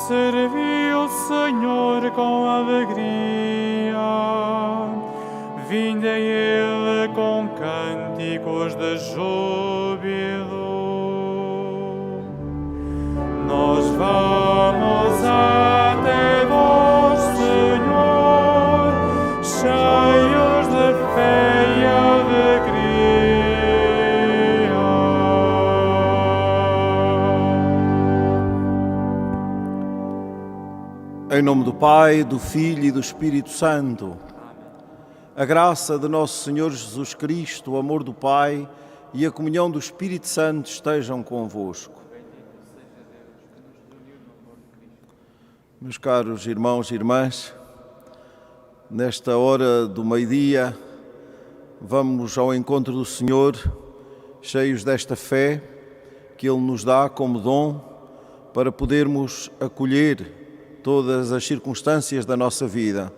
servi o Senhor com alegria. Vinde a Ele com cânticos de júbilo. Nós vamos até vós, Senhor, cheios de fé e alegria. Em nome do Pai, do Filho e do Espírito Santo. A graça de nosso Senhor Jesus Cristo, o amor do Pai e a comunhão do Espírito Santo estejam convosco. Meus caros irmãos e irmãs, nesta hora do meio-dia, vamos ao encontro do Senhor, cheios desta fé que Ele nos dá como dom para podermos acolher todas as circunstâncias da nossa vida.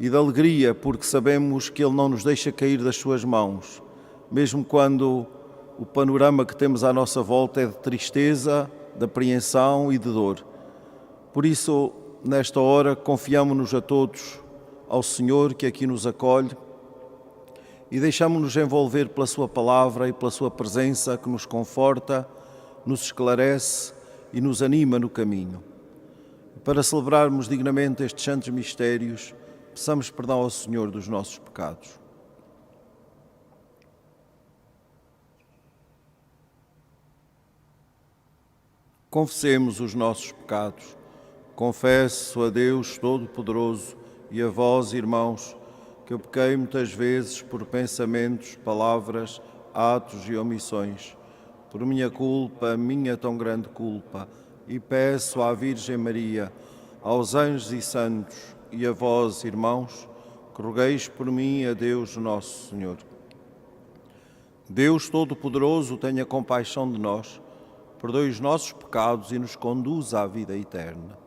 E de alegria, porque sabemos que Ele não nos deixa cair das suas mãos, mesmo quando o panorama que temos à nossa volta é de tristeza, de apreensão e de dor. Por isso, nesta hora, confiamo-nos a todos ao Senhor que aqui nos acolhe e deixamo-nos envolver pela sua palavra e pela sua presença que nos conforta, nos esclarece e nos anima no caminho. Para celebrarmos dignamente estes santos mistérios, peçamos perdão ao Senhor dos nossos pecados. Confessemos os nossos pecados. Confesso a Deus Todo-Poderoso e a vós, irmãos, que eu pequei muitas vezes por pensamentos, palavras, atos e omissões, por minha culpa, minha tão grande culpa, e peço à Virgem Maria, aos anjos e santos, e a vós, irmãos, que rogueis por mim a Deus nosso Senhor. Deus Todo-Poderoso, tenha compaixão de nós, perdoe os nossos pecados e nos conduza à vida eterna.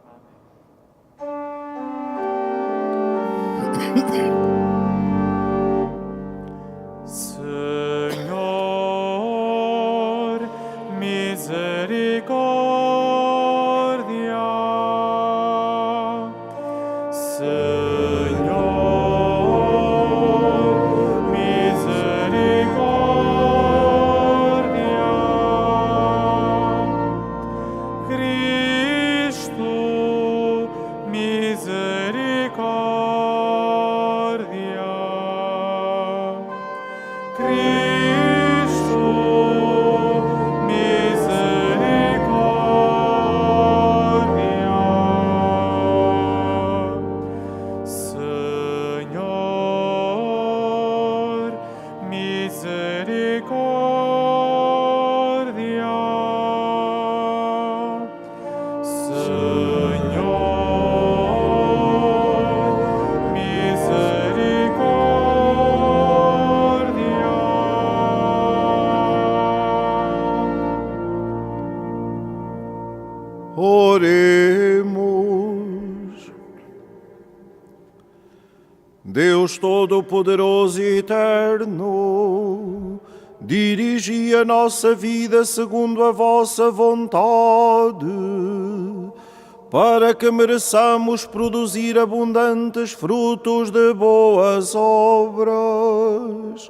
Senhor, misericórdia. Oremos. Deus Todo-Poderoso e Eterno, dirigi a nossa vida segundo a vossa vontade, para que mereçamos produzir abundantes frutos de boas obras.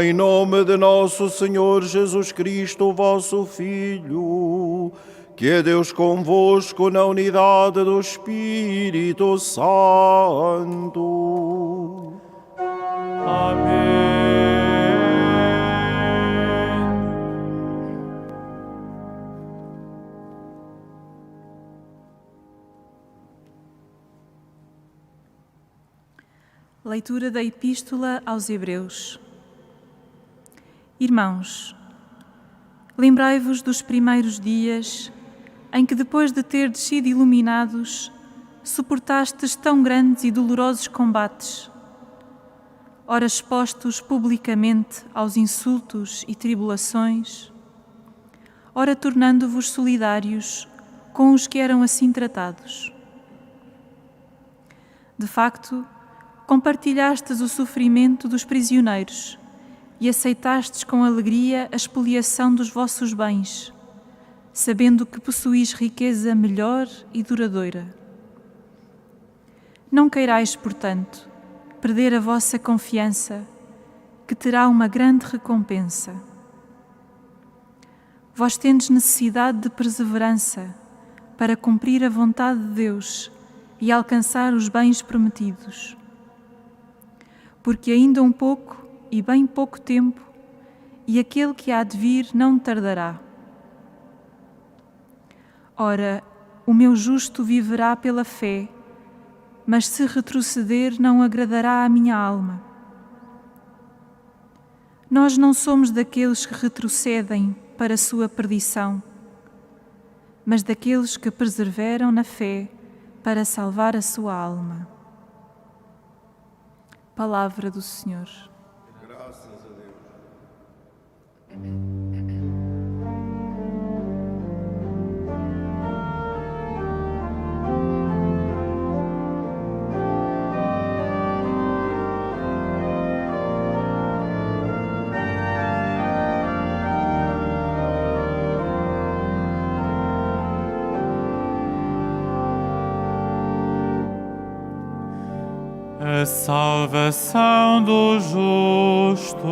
Em nome de nosso Senhor Jesus Cristo, vosso Filho, que é Deus convosco na unidade do Espírito Santo. Amém. Leitura da Epístola aos Hebreus. Irmãos, lembrai-vos dos primeiros dias em que, depois de terdes sido iluminados, suportastes tão grandes e dolorosos combates, ora expostos publicamente aos insultos e tribulações, ora tornando-vos solidários com os que eram assim tratados. De facto, compartilhastes o sofrimento dos prisioneiros e aceitastes com alegria a expoliação dos vossos bens, sabendo que possuís riqueza melhor e duradoura. Não queirais, portanto, perder a vossa confiança, que terá uma grande recompensa. Vós tendes necessidade de perseverança para cumprir a vontade de Deus e alcançar os bens prometidos. Porque ainda um pouco e bem pouco tempo, e aquele que há de vir não tardará. Ora, o meu justo viverá pela fé, mas se retroceder não agradará à minha alma. Nós não somos daqueles que retrocedem para a sua perdição, mas daqueles que perseveram na fé para salvar a sua alma. Palavra do Senhor. Graças a Deus. A salvação dos justos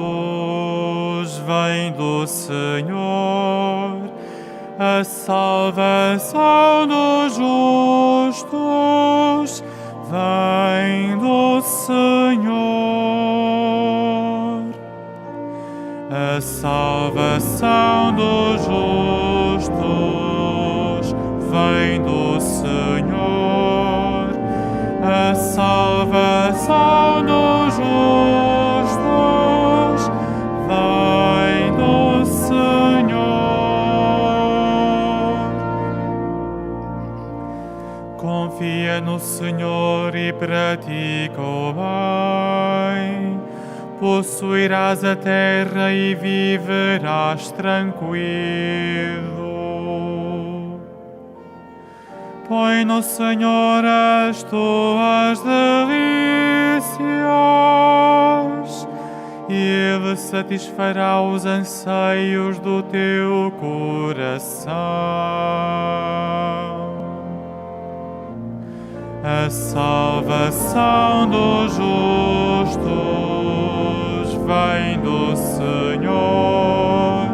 vem do Senhor. A salvação dos justos vem do Senhor. A salvação dos justos vem do Senhor. A salvação dos justos vem do Senhor. Confia no Senhor e pratica o bem. Possuirás a terra e viverás tranquilo. Põe no Senhor as tuas delícias, e Ele satisfará os anseios do teu coração. A salvação dos justos vem do Senhor.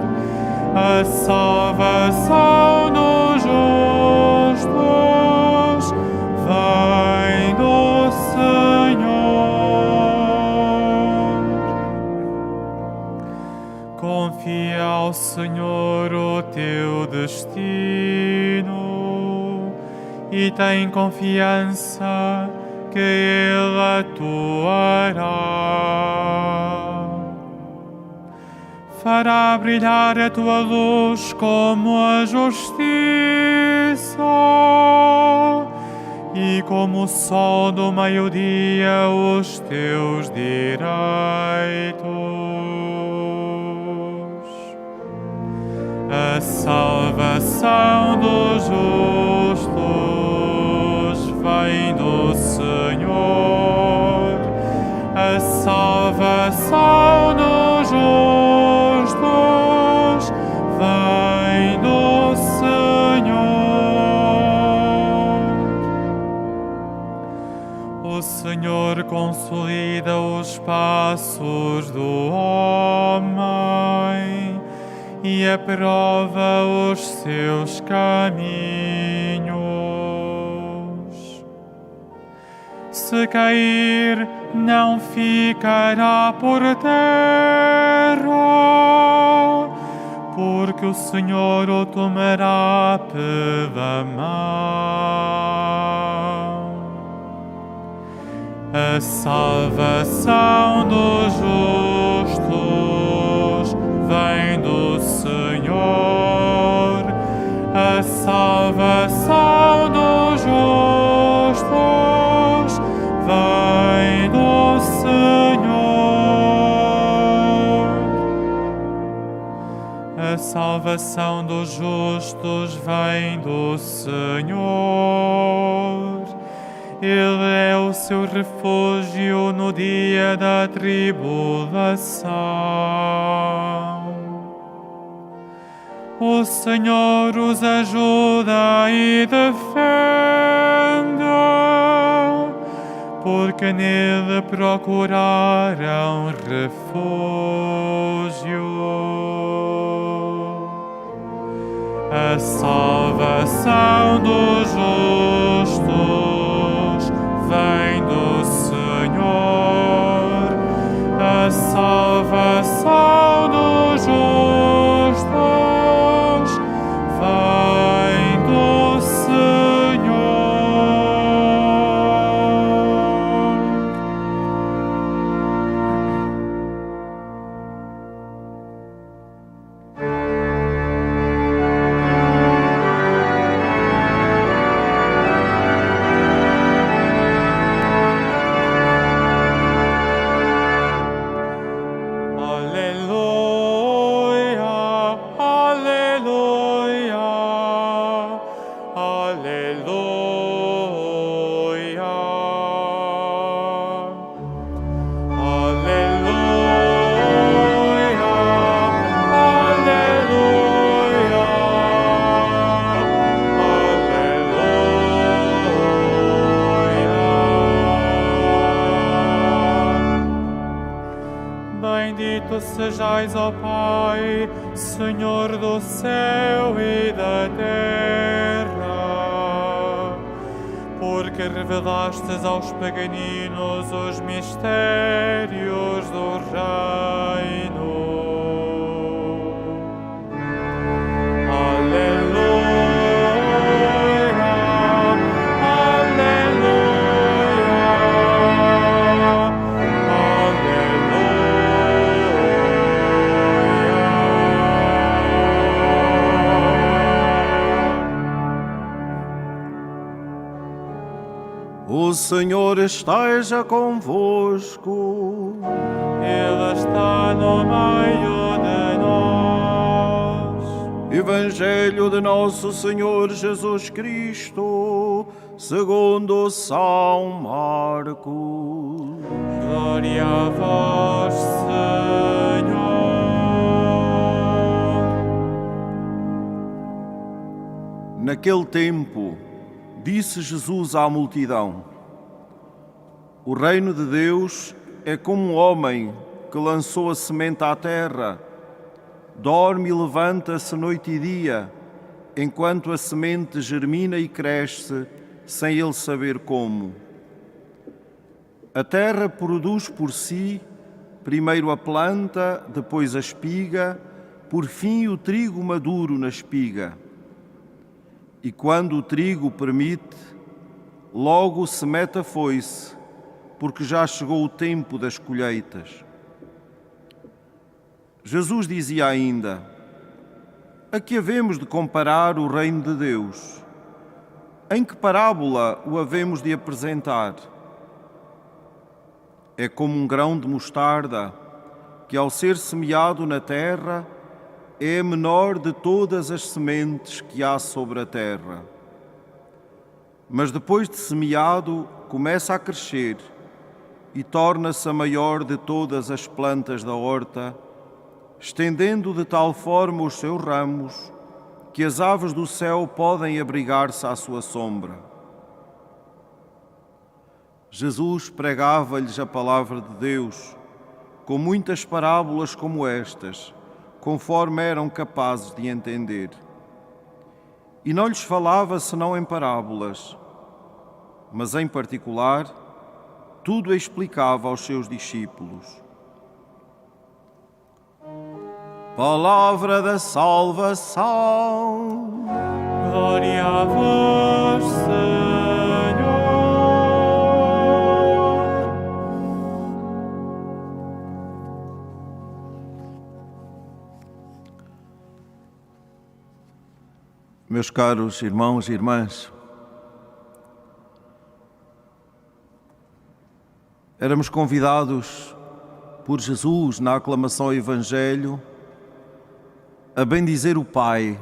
A salvação dos justos vem do Senhor. Confia ao Senhor o teu destino e tem confiança que Ele atuará. Fará brilhar a tua luz como a justiça e como o sol do meio-dia os teus direitos. A salvação dos justos vem do Senhor. A salvação dos justos vem do Senhor. O Senhor consolida os passos do homem e aprova os seus caminhos. Se cair, não ficará por terra, porque o Senhor o tomará pela mão. A salvação dos justos vem do Senhor. A salvação dos justos vem do Senhor. A salvação dos justos vem do Senhor. Ele é o seu refúgio no dia da tribulação. O Senhor os ajuda e defenda, porque nele procuraram refúgio. A salvação dos justos vem do Senhor. A salvação dos justos vem do Senhor. Bendito sejais, ó Pai, Senhor do céu e da terra, porque revelastes aos pequeninos os mistérios do reino. O Senhor esteja convosco. Ele está no meio de nós. Evangelho de Nosso Senhor Jesus Cristo, segundo São Marcos. Glória a vós, Senhor. Naquele tempo, disse Jesus à multidão: O reino de Deus é como um homem que lançou a semente à terra. Dorme e levanta-se noite e dia, enquanto a semente germina e cresce, sem ele saber como. A terra produz por si, primeiro a planta, depois a espiga, por fim o trigo maduro na espiga. E quando o trigo permite, logo se mete a foice, porque já chegou o tempo das colheitas. Jesus dizia ainda: A que havemos de comparar o reino de Deus? Em que parábola o havemos de apresentar? É como um grão de mostarda, que ao ser semeado na terra, é a menor de todas as sementes que há sobre a terra. Mas depois de semeado, começa a crescer e torna-se a maior de todas as plantas da horta, estendendo de tal forma os seus ramos que as aves do céu podem abrigar-se à sua sombra. Jesus pregava-lhes a palavra de Deus com muitas parábolas como estas, conforme eram capazes de entender. E não lhes falava senão em parábolas, mas em particular tudo explicava aos seus discípulos. Palavra da salvação. Glória a vós, Senhor. Meus caros irmãos e irmãs, éramos convidados por Jesus na aclamação ao Evangelho a bendizer o Pai,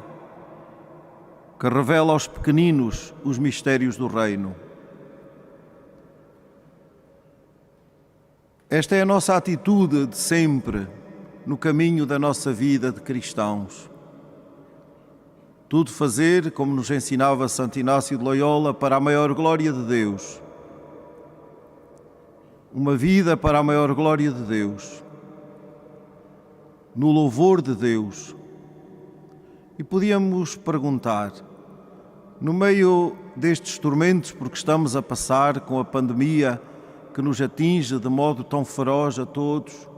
que revela aos pequeninos os mistérios do reino. Esta é a nossa atitude de sempre no caminho da nossa vida de cristãos. Tudo fazer, como nos ensinava Santo Inácio de Loyola, para a maior glória de Deus. Uma vida para a maior glória de Deus, no louvor de Deus. E podíamos perguntar, no meio destes tormentos, porque estamos a passar com a pandemia que nos atinge de modo tão feroz a todos,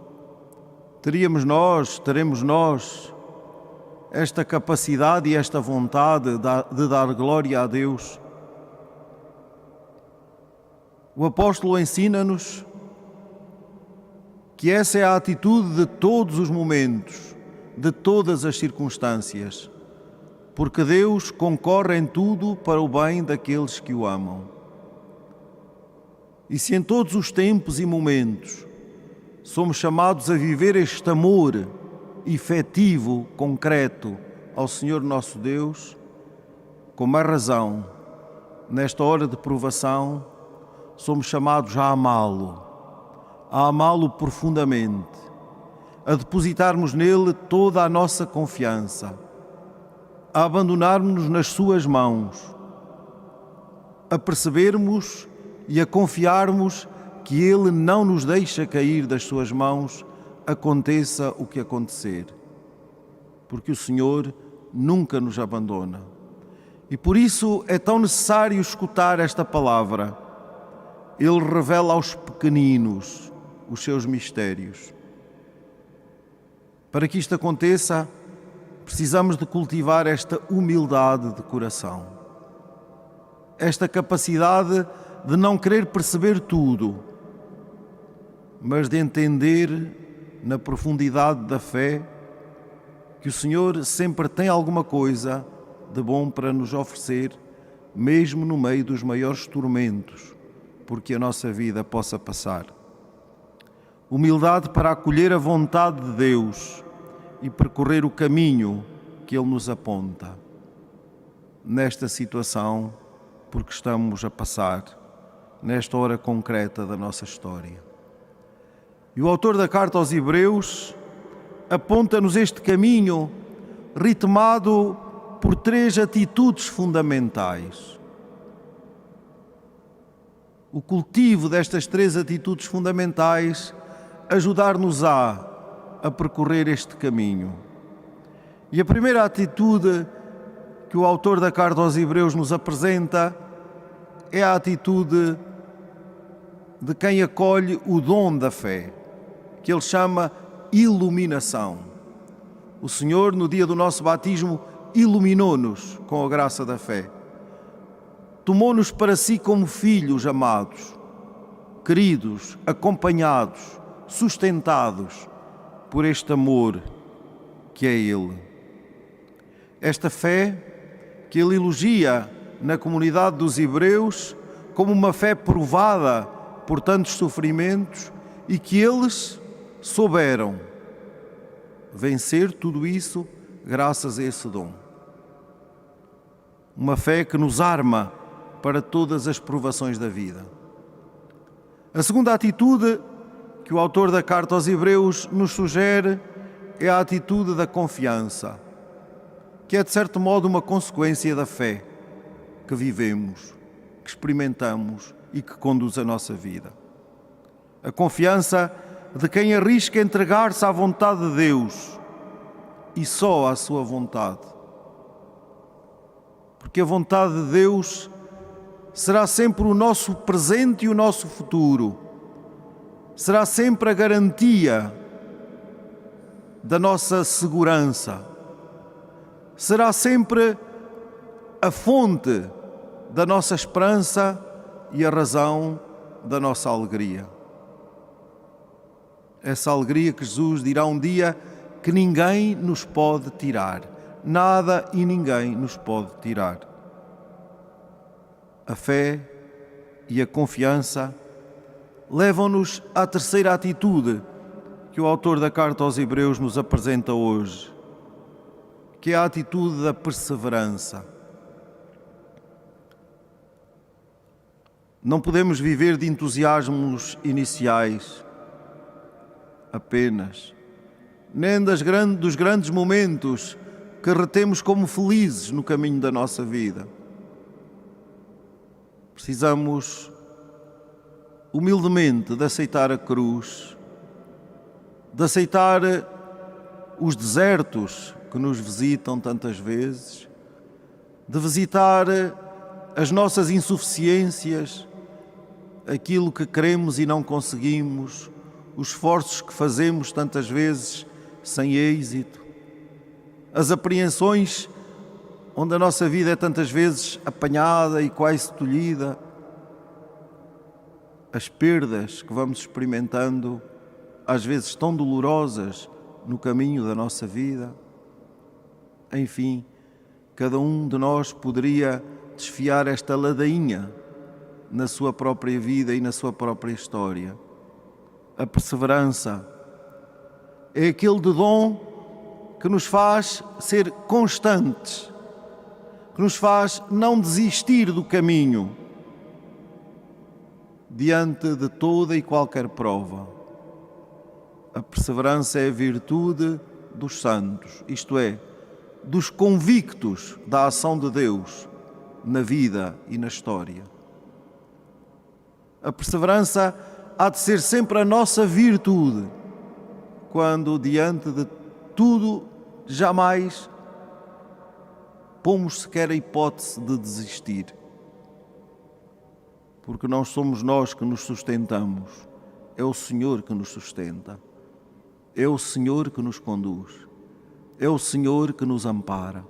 teremos nós esta capacidade e esta vontade de dar glória a Deus? O apóstolo ensina-nos que essa é a atitude de todos os momentos, de todas as circunstâncias, porque Deus concorre em tudo para o bem daqueles que o amam. E se em todos os tempos e momentos somos chamados a viver este amor efetivo, concreto ao Senhor nosso Deus, com mais razão, nesta hora de provação, somos chamados a amá-lo profundamente, a depositarmos nele toda a nossa confiança, a abandonarmos-nos nas suas mãos, a percebermos e a confiarmos que ele não nos deixa cair das suas mãos, aconteça o que acontecer, porque o Senhor nunca nos abandona. E por isso é tão necessário escutar esta palavra. Ele revela aos pequeninos os seus mistérios. Para que isto aconteça, precisamos de cultivar esta humildade de coração, esta capacidade de não querer perceber tudo, mas de entender na profundidade da fé que o Senhor sempre tem alguma coisa de bom para nos oferecer, mesmo no meio dos maiores tormentos, porque a nossa vida possa passar. Humildade para acolher a vontade de Deus e percorrer o caminho que Ele nos aponta. Nesta situação, porque estamos a passar, nesta hora concreta da nossa história. E o autor da carta aos Hebreus aponta-nos este caminho ritmado por 3 atitudes fundamentais. O cultivo destas 3 atitudes fundamentais ajudar-nos-á a percorrer este caminho. E a primeira atitude que o autor da carta aos Hebreus nos apresenta é a atitude de quem acolhe o dom da fé, que ele chama iluminação. O Senhor, no dia do nosso batismo, iluminou-nos com a graça da fé. Tomou-nos para si como filhos amados, queridos, acompanhados, sustentados por este amor que é Ele. Esta fé que ele elogia na comunidade dos Hebreus como uma fé provada por tantos sofrimentos e que eles souberam vencer tudo isso graças a esse dom. Uma fé que nos arma para todas as provações da vida. A segunda atitude que o autor da carta aos Hebreus nos sugere é a atitude da confiança, que é de certo modo uma consequência da fé que vivemos, que experimentamos e que conduz a nossa vida. A confiança de quem arrisca entregar-se à vontade de Deus e só à sua vontade. Porque a vontade de Deus será sempre o nosso presente e o nosso futuro. Será sempre a garantia da nossa segurança. Será sempre a fonte da nossa esperança e a razão da nossa alegria. Essa alegria que Jesus dirá um dia que ninguém nos pode tirar. Nada e ninguém nos pode tirar. A fé e a confiança levam-nos à terceira atitude que o autor da carta aos Hebreus nos apresenta hoje, que é a atitude da perseverança. Não podemos viver de entusiasmos iniciais apenas, nem dos grandes momentos que retemos como felizes no caminho da nossa vida. Precisamos humildemente de aceitar a cruz, de aceitar os desertos que nos visitam tantas vezes, de visitar as nossas insuficiências, aquilo que queremos e não conseguimos, os esforços que fazemos tantas vezes sem êxito, as apreensões onde a nossa vida é tantas vezes apanhada e quase tolhida, as perdas que vamos experimentando, às vezes tão dolorosas, no caminho da nossa vida. Enfim, cada um de nós poderia desfiar esta ladainha na sua própria vida e na sua própria história. A perseverança é aquele dom que nos faz ser constantes, que nos faz não desistir do caminho diante de toda e qualquer prova. A perseverança é a virtude dos santos, isto é, dos convictos da ação de Deus na vida e na história. A perseverança há de ser sempre a nossa virtude, quando diante de tudo jamais pomos sequer a hipótese de desistir. Porque não somos nós que nos sustentamos, é o Senhor que nos sustenta, é o Senhor que nos conduz, é o Senhor que nos ampara,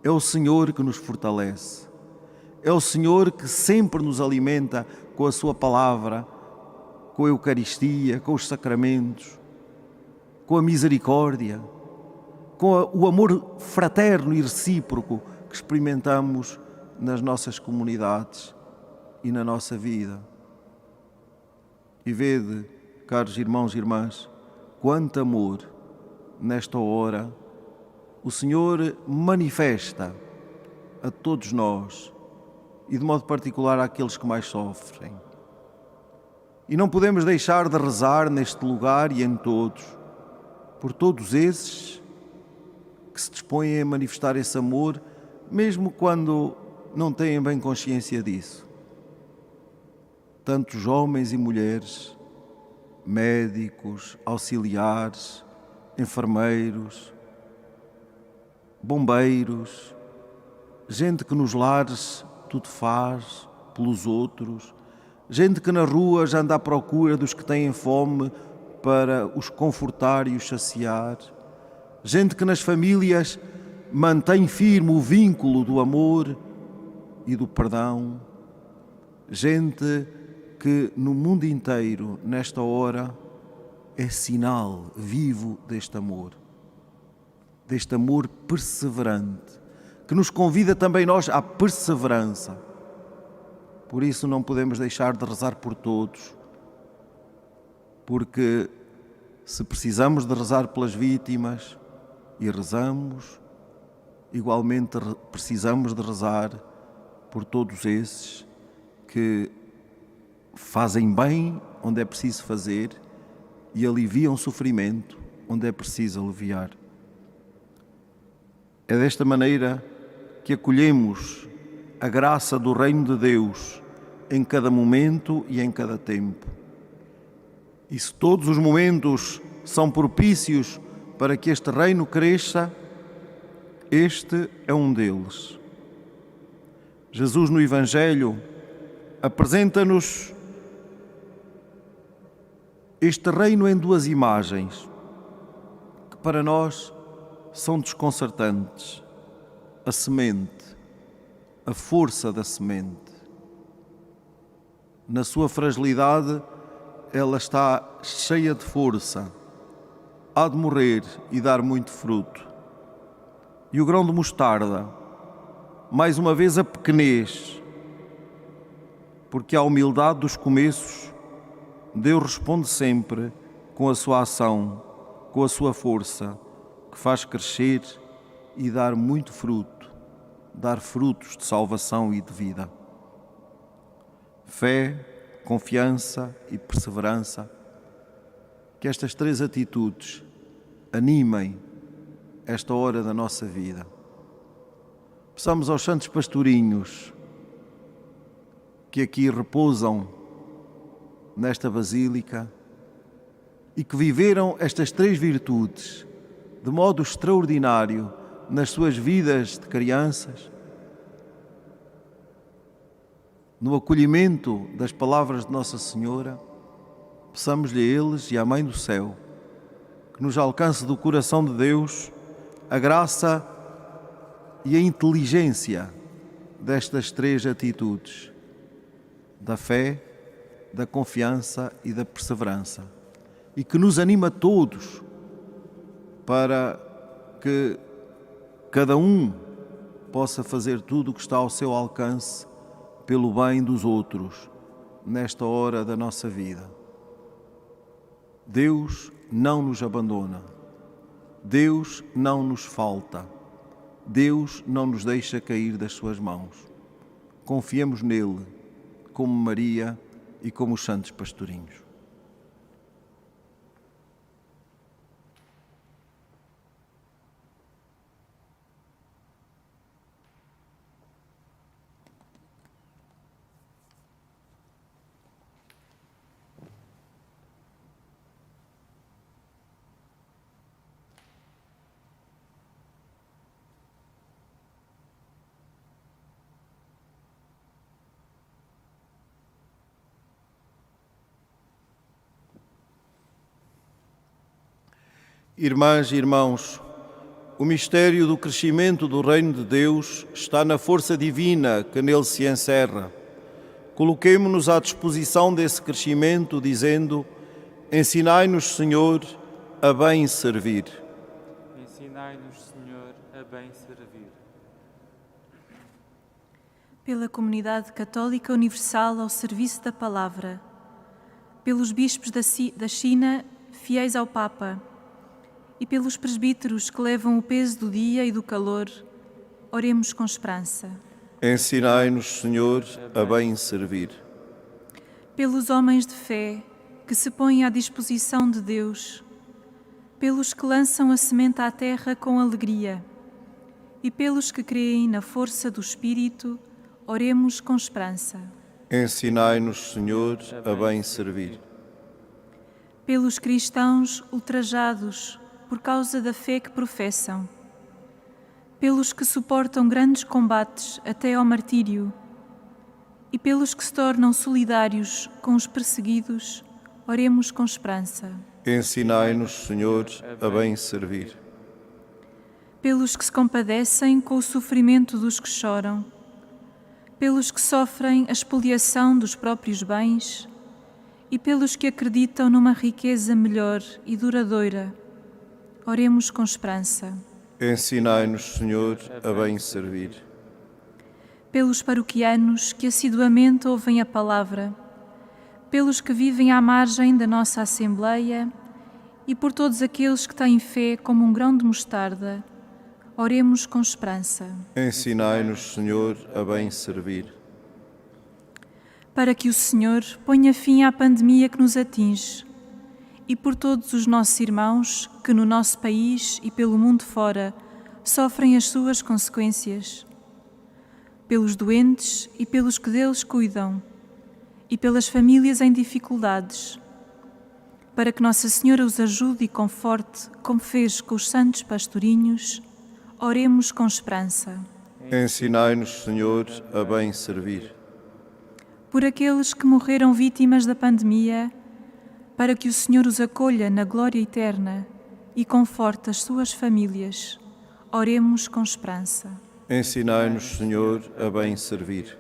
é o Senhor que nos fortalece, é o Senhor que sempre nos alimenta com a sua palavra, com a Eucaristia, com os sacramentos, com a misericórdia, com o amor fraterno e recíproco que experimentamos nas nossas comunidades e na nossa vida. E vede, caros irmãos e irmãs, quanto amor nesta hora o Senhor manifesta a todos nós e de modo particular àqueles que mais sofrem. E não podemos deixar de rezar neste lugar e em todos, por todos esses que se dispõem a manifestar esse amor, mesmo quando não têm bem consciência disso. Tantos homens e mulheres, médicos, auxiliares, enfermeiros, bombeiros, gente que nos lares tudo faz pelos outros, gente que na rua já anda à procura dos que têm fome para os confortar e os saciar, gente que nas famílias mantém firme o vínculo do amor e do perdão, gente que no mundo inteiro, nesta hora, é sinal vivo deste amor perseverante, que nos convida também nós à perseverança. Por isso não podemos deixar de rezar por todos, porque se precisamos de rezar pelas vítimas, e rezamos, igualmente precisamos de rezar por todos esses que fazem bem onde é preciso fazer e aliviam sofrimento onde é preciso aliviar. É desta maneira que acolhemos a graça do reino de Deus em cada momento e em cada tempo. E se todos os momentos são propícios para que este reino cresça, este é um deles. Jesus no Evangelho apresenta-nos este reino em duas imagens que para nós são desconcertantes. A semente, a força da semente. Na sua fragilidade, ela está cheia de força, há de morrer e dar muito fruto. E o grão de mostarda, mais uma vez a pequenez, porque à humildade dos começos, Deus responde sempre com a sua ação, com a sua força, que faz crescer e dar muito fruto, dar frutos de salvação e de vida. Fé, confiança e perseverança, que estas três atitudes animem esta hora da nossa vida. Peçamos aos santos pastorinhos que aqui repousam nesta basílica e que viveram estas três virtudes de modo extraordinário nas suas vidas de crianças, no acolhimento das palavras de Nossa Senhora. Peçamos-lhe a eles e à Mãe do Céu que nos alcance do coração de Deus a graça e a inteligência destas três atitudes, da fé, da confiança e da perseverança, e que nos anima todos para que cada um possa fazer tudo o que está ao seu alcance pelo bem dos outros nesta hora da nossa vida. Deus não nos abandona, Deus não nos falta, Deus não nos deixa cair das suas mãos. Confiemos nele, como Maria e como os santos pastorinhos. Irmãs e irmãos, o mistério do crescimento do Reino de Deus está na força divina que nele se encerra. Coloquemo-nos à disposição desse crescimento, dizendo: ensinai-nos, Senhor, a bem servir. Ensinai-nos, Senhor, a bem servir. Pela comunidade católica universal ao serviço da palavra, pelos bispos da China, fiéis ao Papa, e pelos presbíteros que levam o peso do dia e do calor, oremos com esperança. Ensinai-nos, Senhor, a bem servir. Pelos homens de fé que se põem à disposição de Deus, pelos que lançam a semente à terra com alegria, e pelos que creem na força do Espírito, oremos com esperança. Ensinai-nos, Senhor, a bem servir. Pelos cristãos ultrajados por causa da fé que professam, pelos que suportam grandes combates até ao martírio e pelos que se tornam solidários com os perseguidos, oremos com esperança. Ensinai-nos, Senhor, a bem servir. Pelos que se compadecem com o sofrimento dos que choram, pelos que sofrem a expoliação dos próprios bens e pelos que acreditam numa riqueza melhor e duradoura, oremos com esperança. Ensinai-nos, Senhor, a bem servir. Pelos paroquianos que assiduamente ouvem a palavra, pelos que vivem à margem da nossa Assembleia e por todos aqueles que têm fé como um grão de mostarda, oremos com esperança. Ensinai-nos, Senhor, a bem servir. Para que o Senhor ponha fim à pandemia que nos atinge, e por todos os nossos irmãos que no nosso país e pelo mundo fora sofrem as suas consequências, pelos doentes e pelos que deles cuidam, e pelas famílias em dificuldades, para que Nossa Senhora os ajude e conforte, como fez com os santos pastorinhos, oremos com esperança. Ensinai-nos, Senhor, a bem servir. Por aqueles que morreram vítimas da pandemia, para que o Senhor os acolha na glória eterna e conforte as suas famílias, oremos com esperança. Ensinai-nos, Senhor, a bem servir.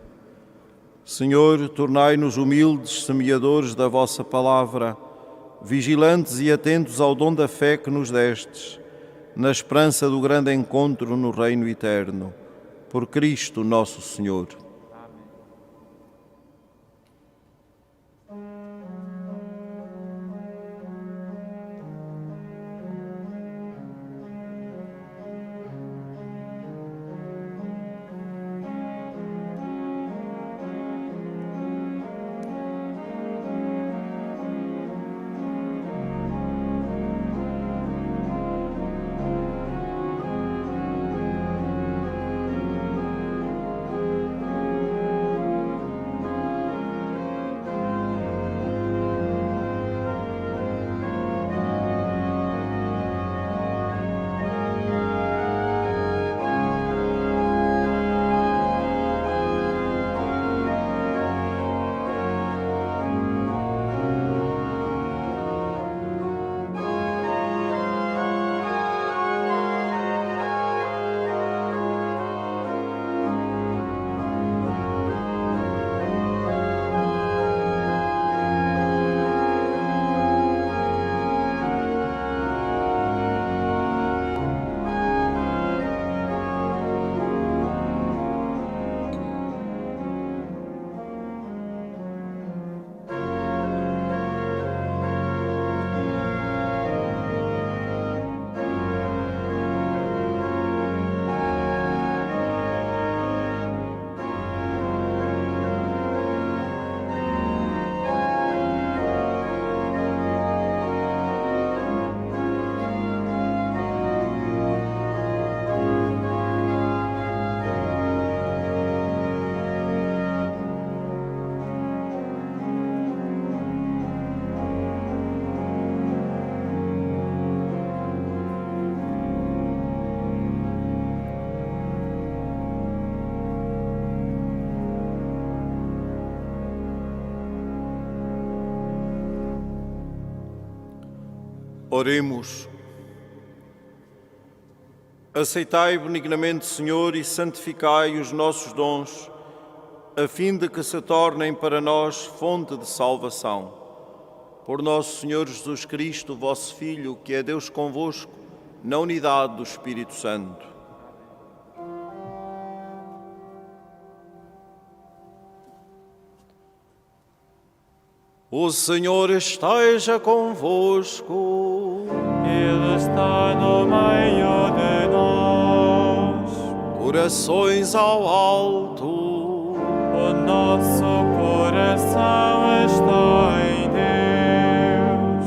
Senhor, tornai-nos humildes semeadores da vossa palavra, vigilantes e atentos ao dom da fé que nos destes, na esperança do grande encontro no reino eterno. Por Cristo nosso Senhor. Oremos. Aceitai benignamente, Senhor, e santificai os nossos dons, a fim de que se tornem para nós fonte de salvação. Por nosso Senhor Jesus Cristo, vosso Filho, que é Deus convosco, na unidade do Espírito Santo. O Senhor esteja convosco. Ele está no meio de nós. Corações ao alto. O nosso coração está em Deus.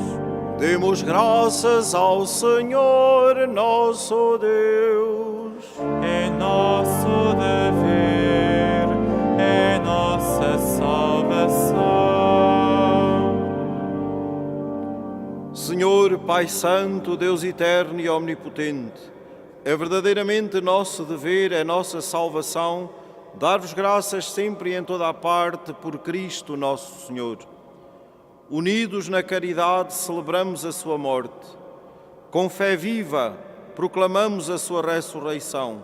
Demos graças ao Senhor, nosso Deus. É nosso dever, é nossa salvação. Senhor, Pai Santo, Deus eterno e omnipotente, é verdadeiramente nosso dever, é nossa salvação, dar-vos graças sempre e em toda a parte por Cristo nosso Senhor. Unidos na caridade, celebramos a sua morte. Com fé viva, proclamamos a sua ressurreição.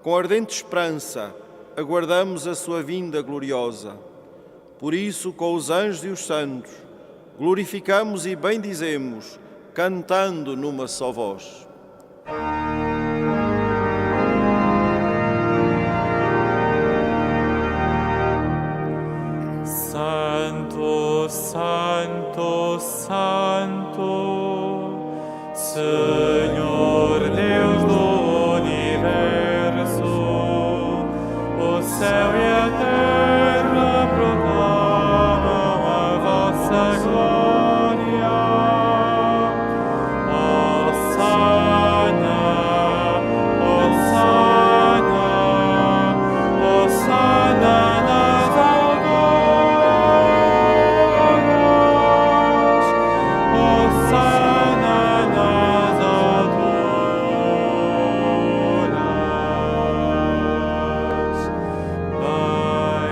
Com ardente esperança, aguardamos a sua vinda gloriosa. Por isso, com os anjos e os santos, glorificamos e bendizemos, cantando numa só voz. Santo, Santo, Santo, Senhor Deus do universo, o céu e a terra proclamam a vossa glória. Hosana, Hosana, Hosana nas alturas, Hosana nas alturas.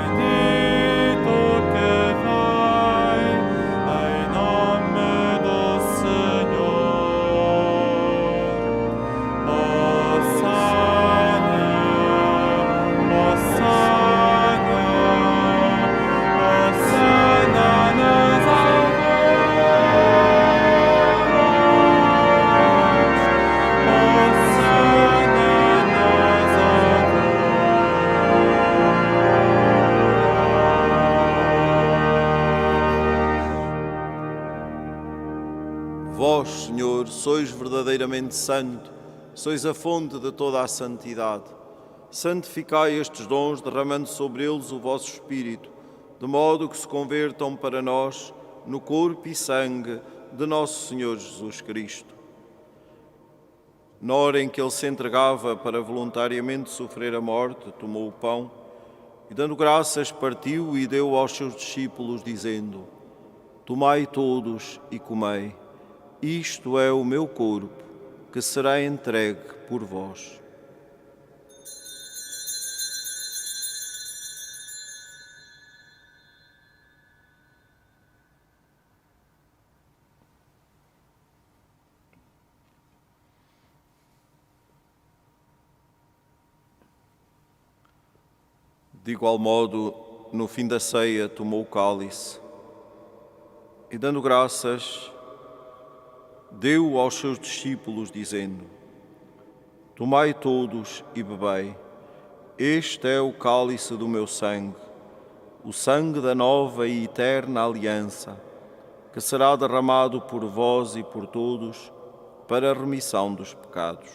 Bendito que vai em nome do Senhor. Hosana, Hosana, Hosana nas alturas, Hosana nas alturas. Vós, Senhor, sois verdadeiramente santo, sois a fonte de toda a santidade. Santificai estes dons, derramando sobre eles o vosso Espírito, de modo que se convertam para nós no corpo e sangue de nosso Senhor Jesus Cristo. Na hora em que ele se entregava para voluntariamente sofrer a morte, tomou o pão e, dando graças, partiu e deu aos seus discípulos, dizendo: Tomai todos e comei. Isto é o meu corpo, que será entregue por vós. De igual modo, no fim da ceia, tomou o cálice e, dando graças, deu aos seus discípulos, dizendo: Tomai todos e bebei. Este é o cálice do meu sangue, o sangue da nova e eterna aliança, que será derramado por vós e por todos para a remissão dos pecados.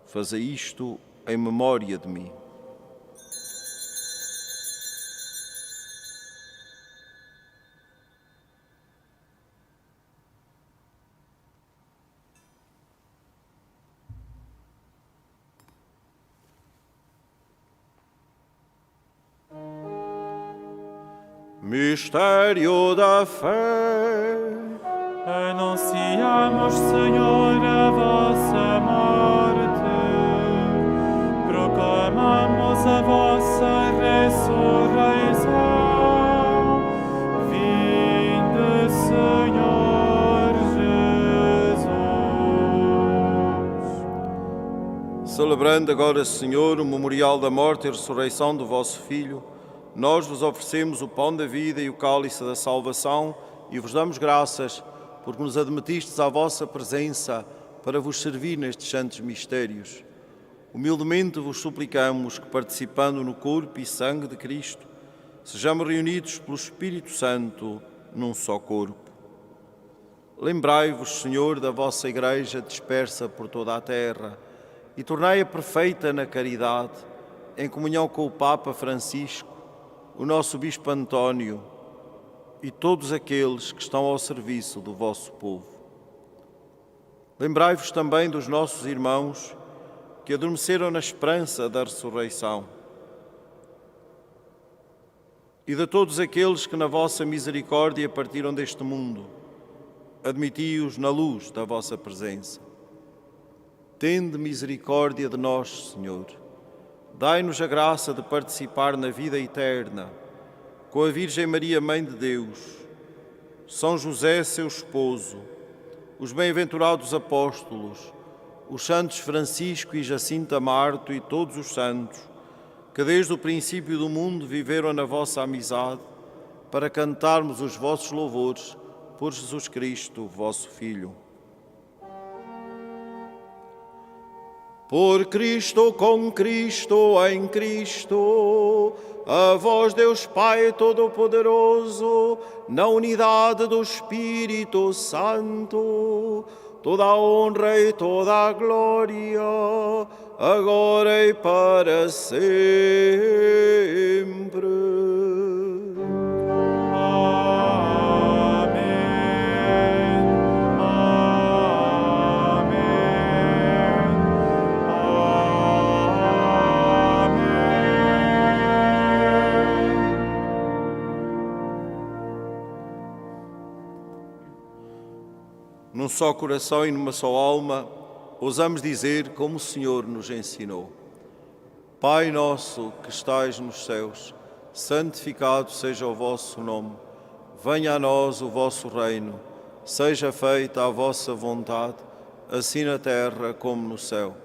Fazei isto em memória de mim. Mistério da fé. Anunciamos, Senhor, a vossa morte, proclamamos a vossa ressurreição. Vinde, Senhor Jesus. Celebrando agora, Senhor, o memorial da morte e ressurreição do vosso Filho, nós vos oferecemos o pão da vida e o cálice da salvação e vos damos graças porque nos admitistes à vossa presença para vos servir nestes santos mistérios. Humildemente vos suplicamos que, participando no corpo e sangue de Cristo, sejamos reunidos pelo Espírito Santo num só corpo. Lembrai-vos, Senhor, da vossa Igreja dispersa por toda a terra e tornai-a perfeita na caridade, em comunhão com o Papa Francisco, o nosso Bispo António e todos aqueles que estão ao serviço do vosso povo. Lembrai-vos também dos nossos irmãos que adormeceram na esperança da ressurreição e de todos aqueles que na vossa misericórdia partiram deste mundo. Admiti-os na luz da vossa presença. Tende misericórdia de nós, Senhor. Dai-nos a graça de participar na vida eterna com a Virgem Maria, Mãe de Deus, São José, seu esposo, os bem-aventurados apóstolos, os santos Francisco e Jacinta Marto e todos os santos, que desde o princípio do mundo viveram na vossa amizade, para cantarmos os vossos louvores por Jesus Cristo, vosso Filho. Por Cristo, com Cristo, em Cristo, a vós, Deus Pai Todo-Poderoso, na unidade do Espírito Santo, toda a honra e toda a glória, agora e para sempre. Num só coração e numa só alma, ousamos dizer como o Senhor nos ensinou. Pai nosso que estais nos céus, santificado seja o vosso nome. Venha a nós o vosso reino. Seja feita a vossa vontade, assim na terra como no céu.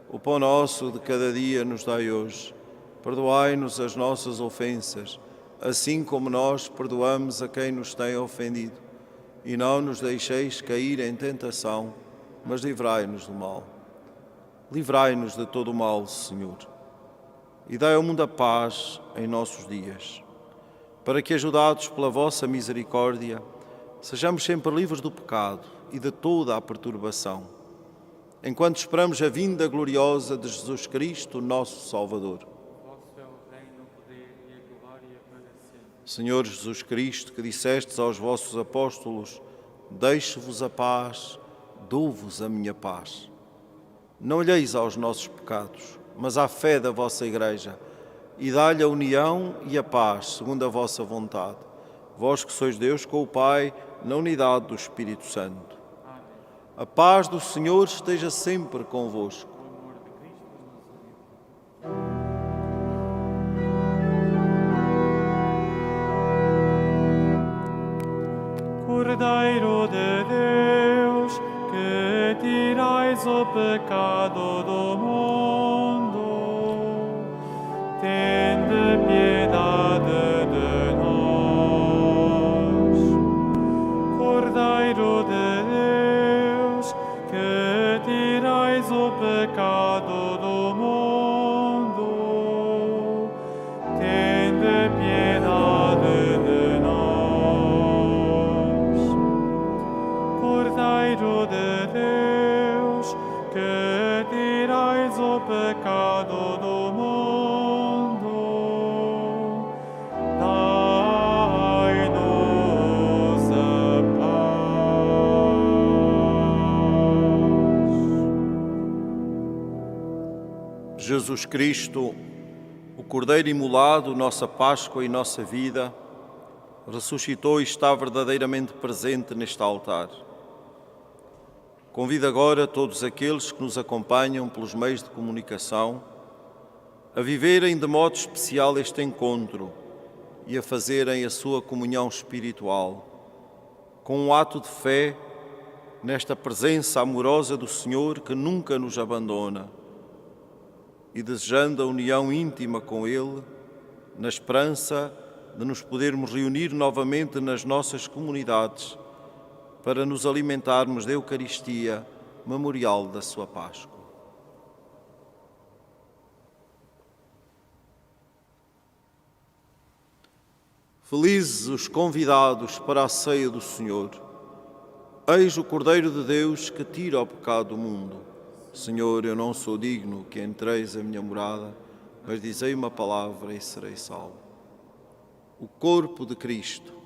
O pão nosso de cada dia nos dai hoje. Perdoai-nos as nossas ofensas, assim como nós perdoamos a quem nos tem ofendido. E não nos deixeis cair em tentação, mas livrai-nos do mal. Livrai-nos de todo o mal, Senhor, e dai ao mundo a paz em nossos dias, para que, ajudados pela vossa misericórdia, sejamos sempre livres do pecado e de toda a perturbação, enquanto esperamos a vinda gloriosa de Jesus Cristo, nosso Salvador. Senhor Jesus Cristo, que dissestes aos vossos apóstolos, deixo-vos a paz, dou-vos a minha paz. Não olheis aos nossos pecados, mas à fé da vossa Igreja, e dá-lhe a união e a paz, segundo a vossa vontade. Vós que sois Deus com o Pai, na unidade do Espírito Santo. A paz do Senhor esteja sempre convosco. Cordeiro de Deus, que tirais o pecado do mundo, tende piedade de nós. Cordeiro de Deus, que tirais o pecado do mundo, tende piedade de nós. Cordeiro de Deus, que tirais o pecado do mundo, dai-nos a paz. Jesus Cristo, o Cordeiro imolado, nossa Páscoa e nossa vida, ressuscitou e está verdadeiramente presente neste altar. Convido agora todos aqueles que nos acompanham pelos meios de comunicação a viverem de modo especial este encontro e a fazerem a sua comunhão espiritual, com um ato de fé nesta presença amorosa do Senhor que nunca nos abandona, e desejando a união íntima com Ele, na esperança de nos podermos reunir novamente nas nossas comunidades para nos alimentarmos da Eucaristia, memorial da sua Páscoa. Felizes os convidados para a ceia do Senhor. Eis o Cordeiro de Deus que tira o pecado do mundo. Senhor, eu não sou digno que entreis a minha morada, mas dizei uma palavra e serei salvo. O corpo de Cristo.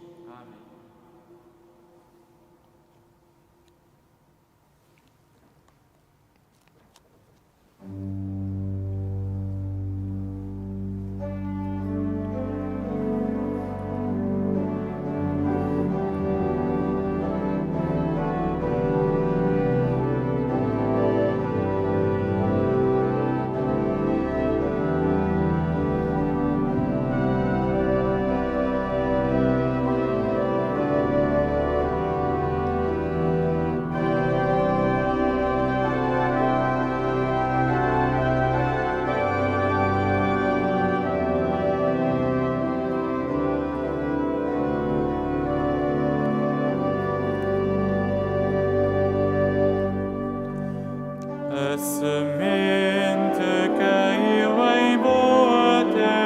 A semente caiu em boa terra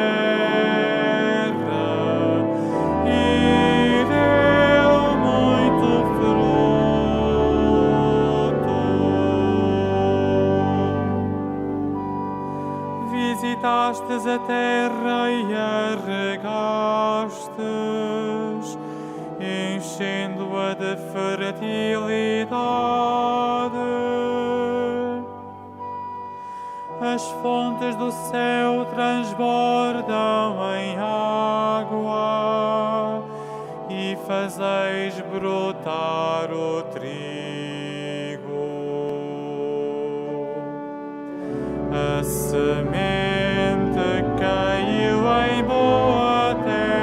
e deu muito fruto. Visitastes a terra e a regastes, enchendo-a de fertilidade. As fontes do céu transbordam em água e fazeis brotar o trigo. A semente caiu em boa terra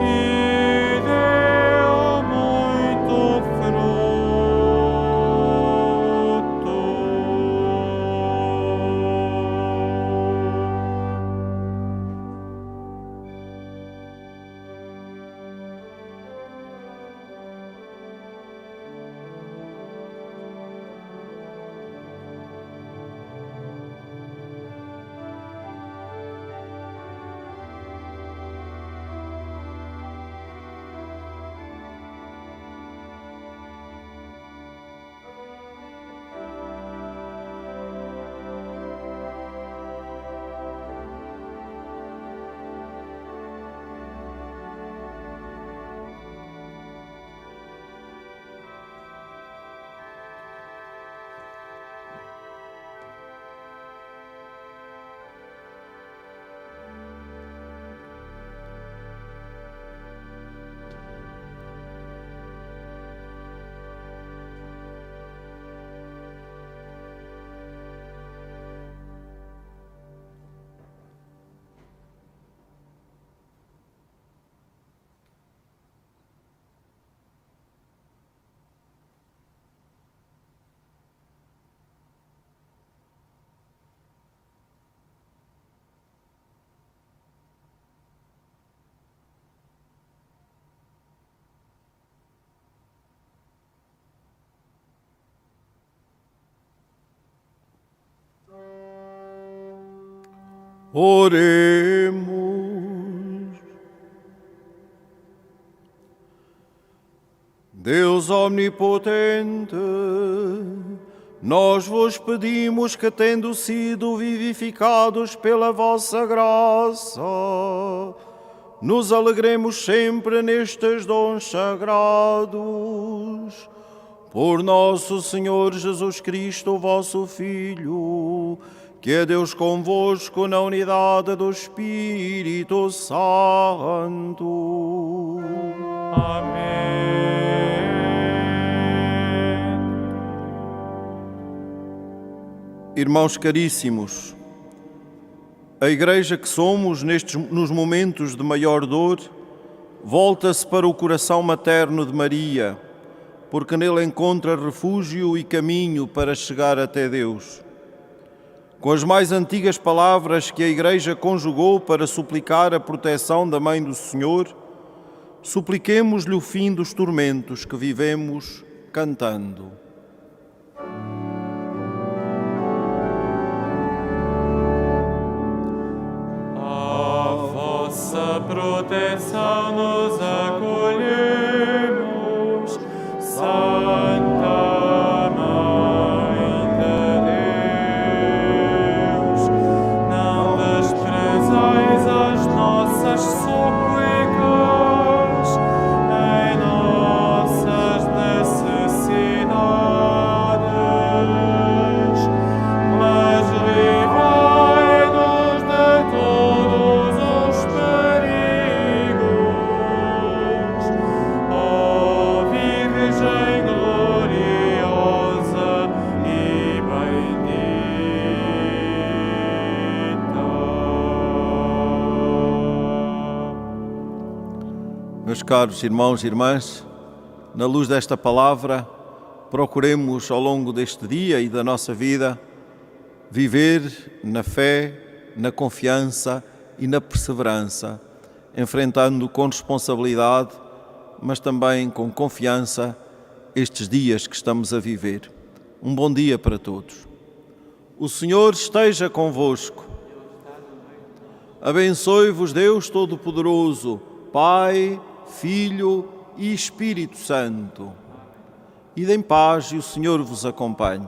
e deu muito fruto. Oremos. Deus omnipotente, nós vos pedimos que, tendo sido vivificados pela vossa graça, nos alegremos sempre nestes dons sagrados. Por nosso Senhor Jesus Cristo, vosso Filho, que é Deus convosco na unidade do Espírito Santo. Amém. Irmãos caríssimos, a Igreja que somos nos momentos de maior dor volta-se para o coração materno de Maria, porque nele encontra refúgio e caminho para chegar até Deus. Com as mais antigas palavras que a Igreja conjugou para suplicar a proteção da Mãe do Senhor, supliquemos-lhe o fim dos tormentos que vivemos cantando. A vossa proteção nos acolhemos, Santa Mãe de Deus. Não desprezais as nossas súplicas em nossas necessidades, mas livrai-nos de todos os perigos, ó Virgem gloriosa e bendita. Meus caros irmãos e irmãs, na luz desta palavra, procuremos ao longo deste dia e da nossa vida viver na fé, na confiança e na perseverança, enfrentando com responsabilidade, mas também com confiança, estes dias que estamos a viver. Um bom dia para todos. O Senhor esteja convosco. Abençoe-vos Deus Todo-Poderoso, Pai, Filho e Espírito Santo. Ide em paz e o Senhor vos acompanhe.